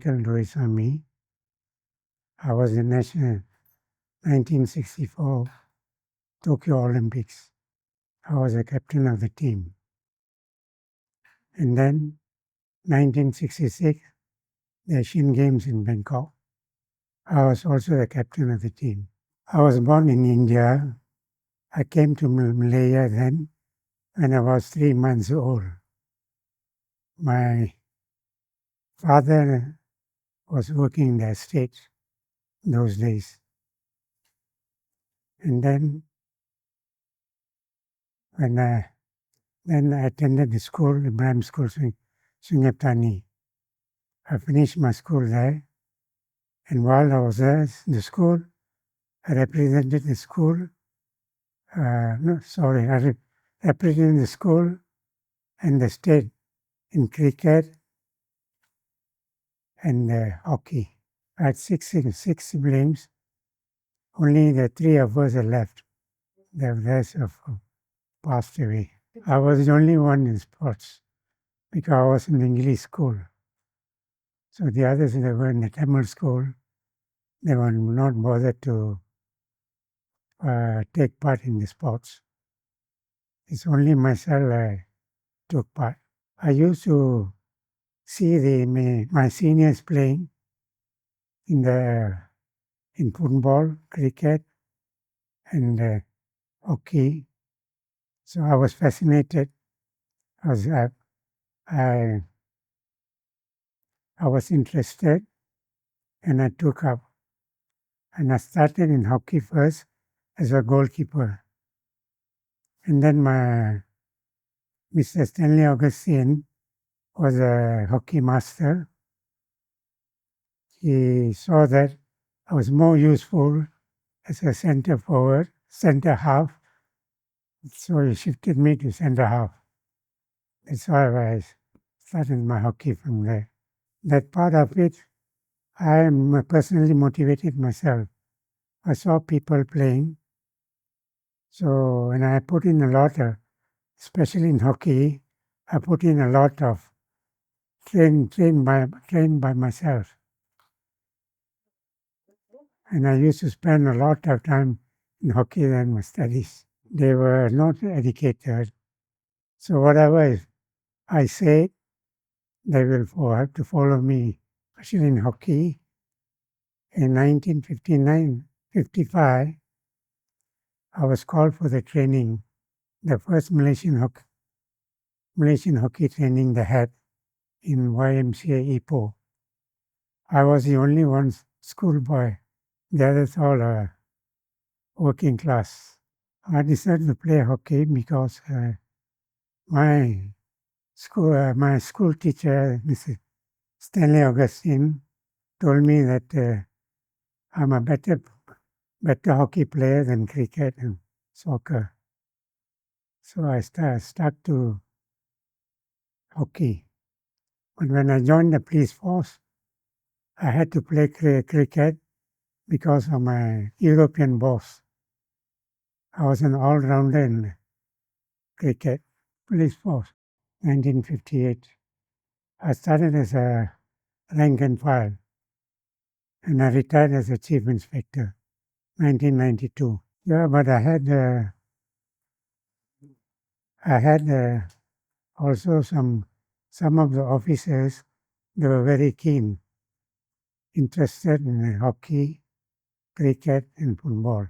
Doraisamy. I was in 1964 Tokyo Olympics. I was a captain of the team. And then 1966, the Asian Games in Bangkok. I was also the captain of the team. I was born in India. I came to Malaysia then when I was 3 months old. My father was working in the estate those days. And then when I attended the school, the Braham School, Sungai Petani. I finished my school there. And while I was there in the school, I represented the school. I represented the school and the state in cricket and hockey. I had six siblings. Only the 3 of us are left. The rest have passed away. I was the only one in sports because I was in the English school. So the others, they were in the Tamil school. They were not bothered to take part in the sports. It's only myself I took part. I used to see my seniors playing in football, cricket, and hockey. So I was fascinated. I was interested, and I took up. And I started in hockey first as a goalkeeper. And then Mr. Stanley Augustine was a hockey master. He saw that I was more useful as a center half, so he shifted me to center half. That's why I started my hockey from there. That part of it, I am personally motivated myself. I saw people playing, so when I put in a lot of, especially in hockey, I put in a lot of train by myself. And I used to spend a lot of time in hockey than my studies. They were not educated, so whatever I say, they will have to follow me, especially in hockey. In 1955, I was called for the training, the first Malaysian hockey training they had in YMCA Ipoh. I was the only one schoolboy. The others all are working class. I decided to play hockey because my school teacher, Mr. Stanley Augustine, told me that I'm a better hockey player than cricket and soccer. So I stuck to hockey. But when I joined the police force, I had to play cricket because of my European boss. I was an all-rounder in cricket. Police force, 1958. I started as a rank and file, and I retired as a chief inspector, 1992. Yeah, but I had also some of the officers. They were very keen, interested in hockey, cricket, and football.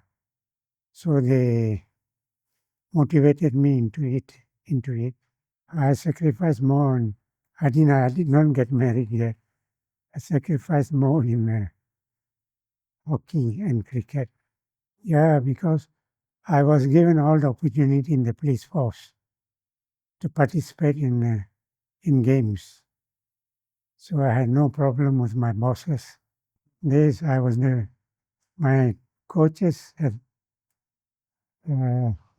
So they motivated me into it. I sacrificed more. I did not get married yet. I sacrificed more in hockey and cricket. Yeah, because I was given all the opportunity in the police force to participate in games. So I had no problem with my bosses. This I was there. My coaches had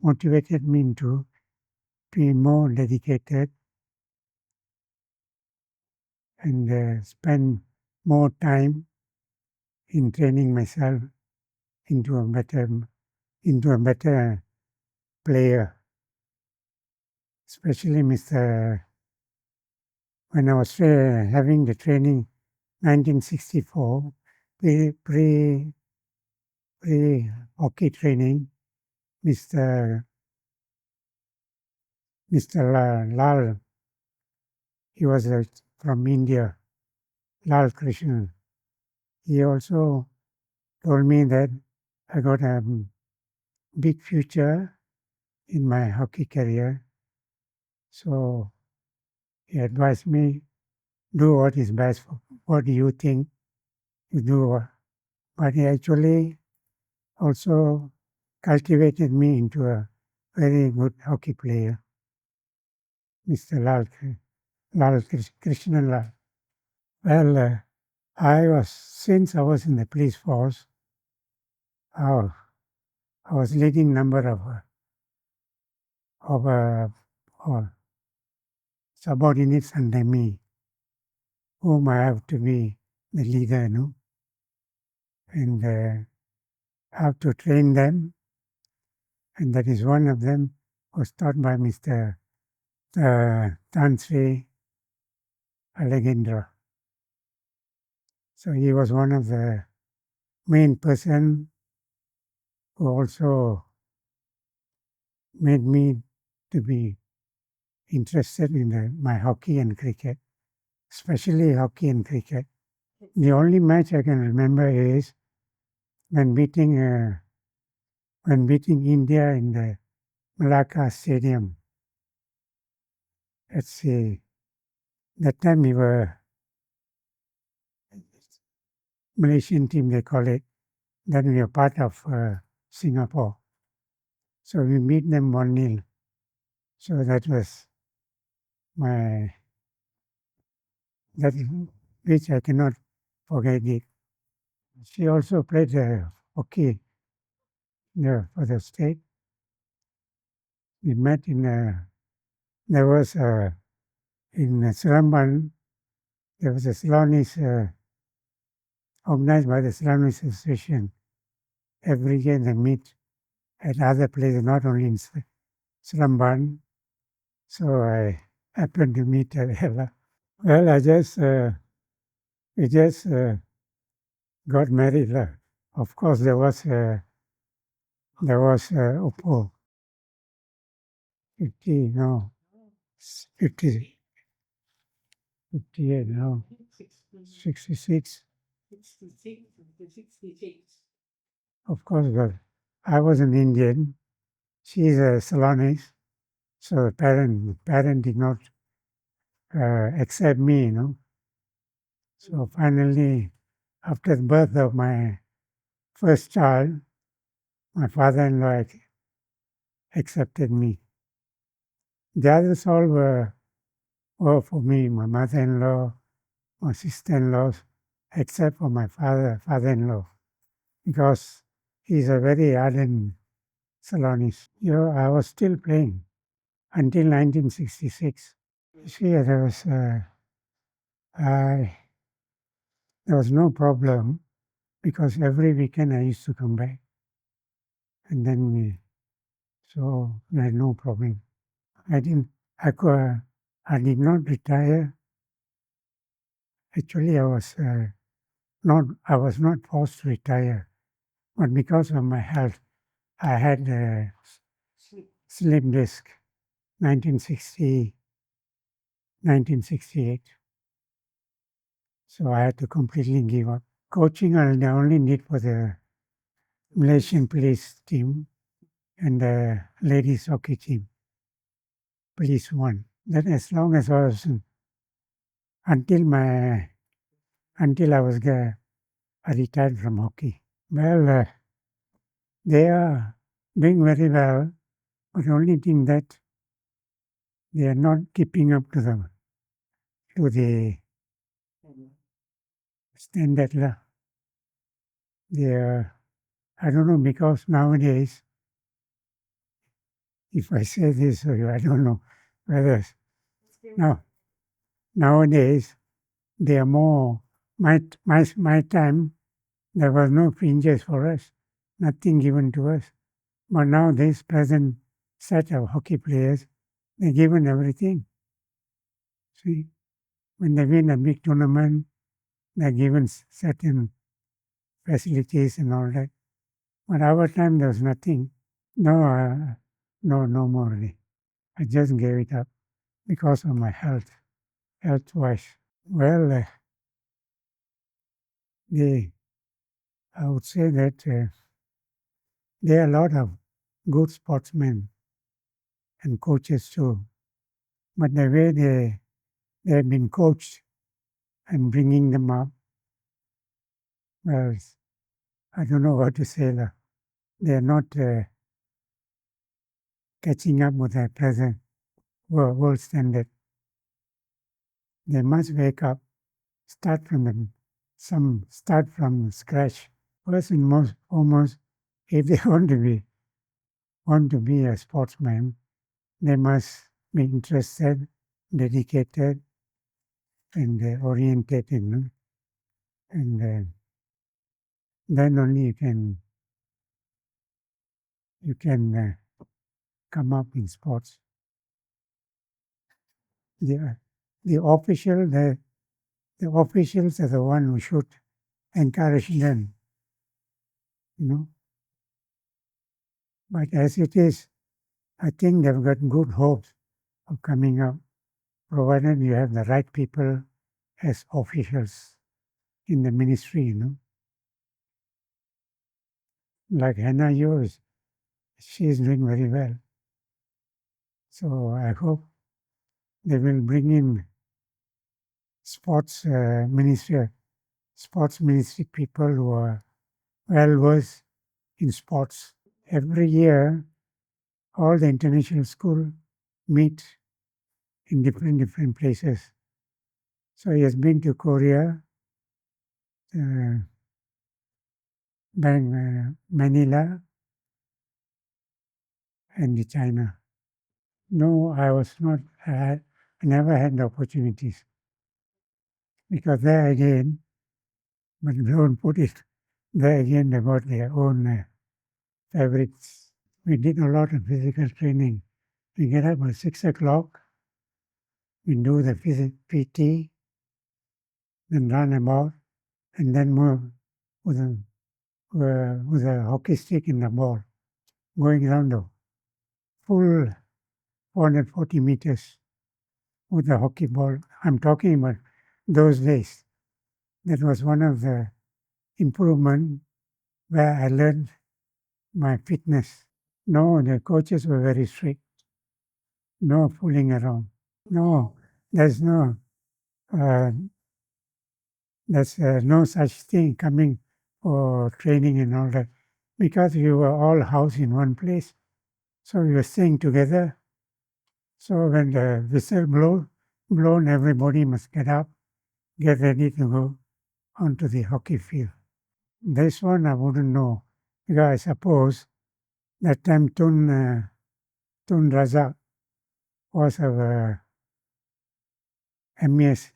motivated me to be more dedicated and spend more time in training myself into a better player. Especially when I was having the training 1964, pre-hockey training, Mr. Lal, he was from India, Lal Krishnan. He also told me that I got a big future in my hockey career. So he advised me, do what is best for what do you think you do. But he actually also cultivated me into a very good hockey player, Mr. Krishnan Lal. Well, since I was in the police force, I was leading number of subordinates under me, whom I have to be the leader, and I have to train them, and that is one of them was taught by Mr. Tan Sri Allegendra. So he was one of the main person who also made me to be interested in my hockey and cricket, especially hockey and cricket. The only match I can remember is when beating India in the Malacca Stadium. Let's see, that time we were Malaysian team, they call it. Then we were part of Singapore. So we beat them 1-0. So that was that which I cannot forget it. She also played hockey for the state. We met there was in Seramban, there was a Ceylonese organized by the Ceylonese Association. Every year they meet at other places, not only in Seramban. So I happened to meet her. Well, we just got married. Of course, there was Oppo 50, no, 50, 58, no, 66. Of course, but I was an Indian. She is a Ceylonese, so the parent did not accept me, So finally, after the birth of my first child, my father-in-law accepted me. The others all were for me, my mother-in-law, my sister-in-laws, except for my father-in-law, because he's a very ardent Ceylonese. I was still playing until 1966. See, there was no problem because every weekend I used to come back, and then so there had no problem. I didn't. I did not retire. Actually, I was not forced to retire, but because of my health, I had a slip disc, 1968. So I had to completely give up. Coaching I only need for the Malaysian police team and the ladies hockey team, police one. That as long as I was until I retired from hockey. Well, they are doing very well, but the only thing that they are not keeping up to the standard. They are, I don't know, because nowadays, if I say this, I don't know whether now nowadays they are more. My time, there was no fringes for us, nothing given to us. But now this present set of hockey players, they're given everything. See, when they win a big tournament, They're given certain facilities and all that. But our time there was nothing. No, no more really. I just gave it up because of my health-wise. Well, they, I would say that there are a lot of good sportsmen and coaches too. But the way they have been coached and bringing them up, well, I don't know what to say. They are not catching up with the present world standard. They must wake up, start from scratch. First and most foremost, if they want to be a sportsman, they must be interested, dedicated, and orientated, no? And then only you can come up in sports. The the official the officials are the one who should encourage them, you know. But as it is, I think they've got good hopes of coming up, provided you have the right people as officials in the ministry, you know. Like Hannah Yos, she is doing very well. So I hope they will bring in sports ministry people who are well versed in sports. Every year, all the international school meet in different places. So he has been to Korea, uh, Manila, and to China. No, I was not. I never had the opportunities because there again, but don't put it there again. They got their own favorites. We did a lot of physical training. We get up at 6 o'clock. We do the PT, then run about, and then move with a hockey stick in the ball, going around the full 440 meters with a hockey ball. I'm talking about those days. That was one of the improvement where I learned my fitness. No, the coaches were very strict. No fooling around. No, there's no uh, no such thing coming for training and all that because we were all housed in one place. So we were staying together. So when the whistle blown, everybody must get up, get ready to go onto the hockey field. This one I wouldn't know because I suppose that time Tun Razak was our MES,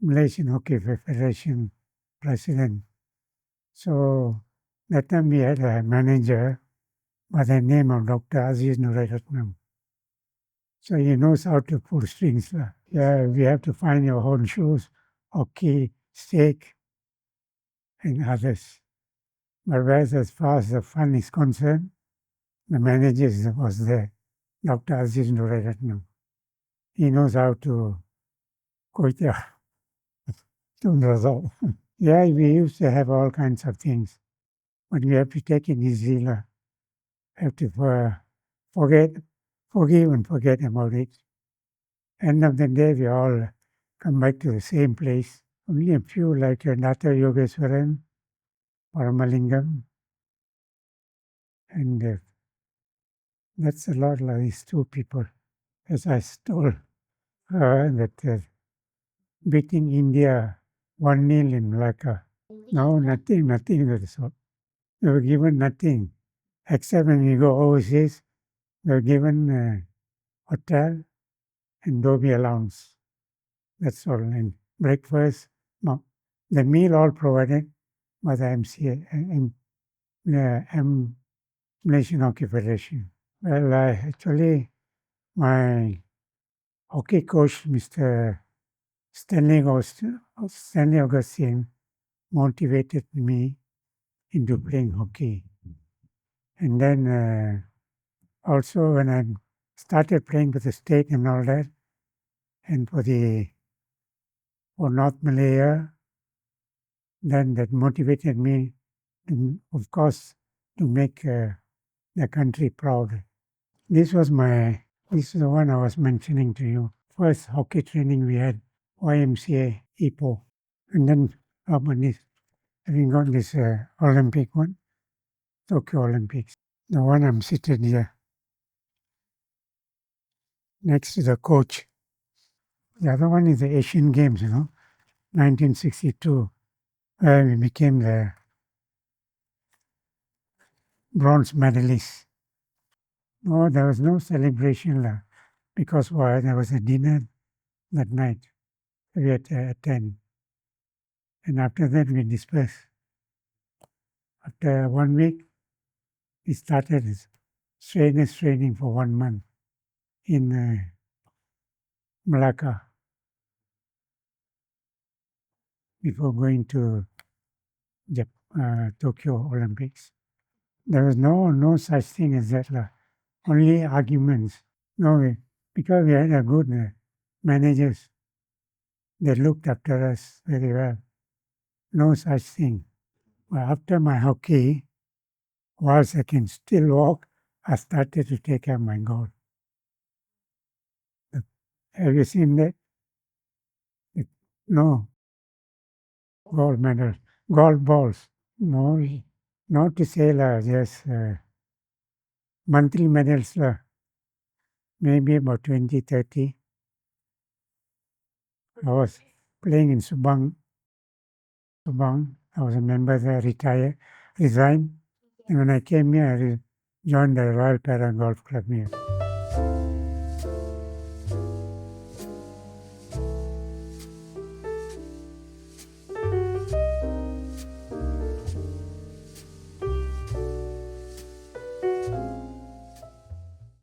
Malaysian Hockey Federation president. So that time we had a manager by the name of Dr. Aziz Nurairatnam. So he knows how to pull strings. Yeah, we have to find your own shoes, hockey, stick, and others. But whereas as far as the fun is concerned, the manager was there, Dr. Aziz Nurairatnam. He knows how to koita to resolve. Yeah, we used to have all kinds of things, but we have to take it easy. Have to forget, forgive and forget about it. End of the day, we all come back to the same place. Only a few like Nata Yogeswaran, Paramalingam, and that's a lot like these two people. As I told her that beating India 1-0 in Malacca. No, nothing of the sort. We were given nothing, except when we go overseas, we were given hotel and Dobby allowance. That's all. And breakfast, no. The meal all provided by the Malaysian Hockey Federation. Well, actually, my hockey coach, Mr. Stanley Augustine motivated me into playing hockey. And then also when I started playing for the state and all that, and for North Malaya, then that motivated me, of course, to make the country proud. This is the one I was mentioning to you. First hockey training we had, YMCA, Ipoh. And then having got this Olympic one, Tokyo Olympics. The one I'm seated here, next to the coach. The other one is the Asian Games, 1962, where we became the bronze medalists. No, there was no celebration because why? There was a dinner that night. We had to attend. And after that, we dispersed. After 1 week, we started strenuous training for 1 month in Malacca before going to Tokyo Olympics. There was no such thing as that. Only arguments. No, because we had a good managers. They looked after us very well. No such thing. Well, after my hockey, whilst I can still walk, I started to take care of my golf. Have you seen that? No. Gold medal. Golf balls. No. Not to say just monthly medals. Maybe about 20, 30. I was playing in Subang. I was a member there, resigned. And when I came here, I joined the Royal Para Golf Club here.